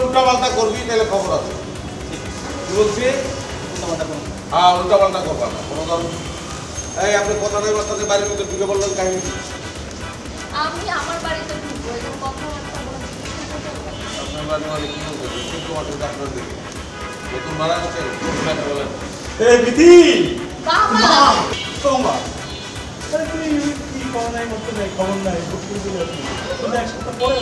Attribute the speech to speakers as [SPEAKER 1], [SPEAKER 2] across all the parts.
[SPEAKER 1] উল্টা পাল্টা করবি তাহলে খবর আছে। কি বলছি? হ্যাঁ, উল্টা পাল্টা করবা না কোনো ধরনের। এই আপনি কথা নেই বার্তাতে বাড়ির মধ্যে ঢুকে বললেন কাহিনী কি?
[SPEAKER 2] আমি আমার বাড়িতে ঢুকবো, এরকম কথাবার্তা বলা
[SPEAKER 1] আপনার বাড়ি মানে কি বলতে কিন্তু মাঠে আপনার দিকে নতুন মারা আসছে বলেন।
[SPEAKER 3] এই বিধি
[SPEAKER 2] বাবা
[SPEAKER 3] সোমা আরে তুই কি খবর নাই মতো নাই খবর নাই বুঝতে দিলে তুমি এক সপ্তাহ পরে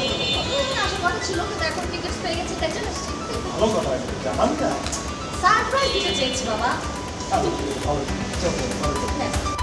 [SPEAKER 2] আসার কথা ছিল কিন্তু এখন টিকিট পেয়ে গেছে তাই জন্য আসছি।
[SPEAKER 3] ভালো কথা জানান না
[SPEAKER 2] সারপ্রাইজ দিতে চেয়েছি বাবা।
[SPEAKER 3] ভালো চলো ভালো
[SPEAKER 2] হ্যাঁ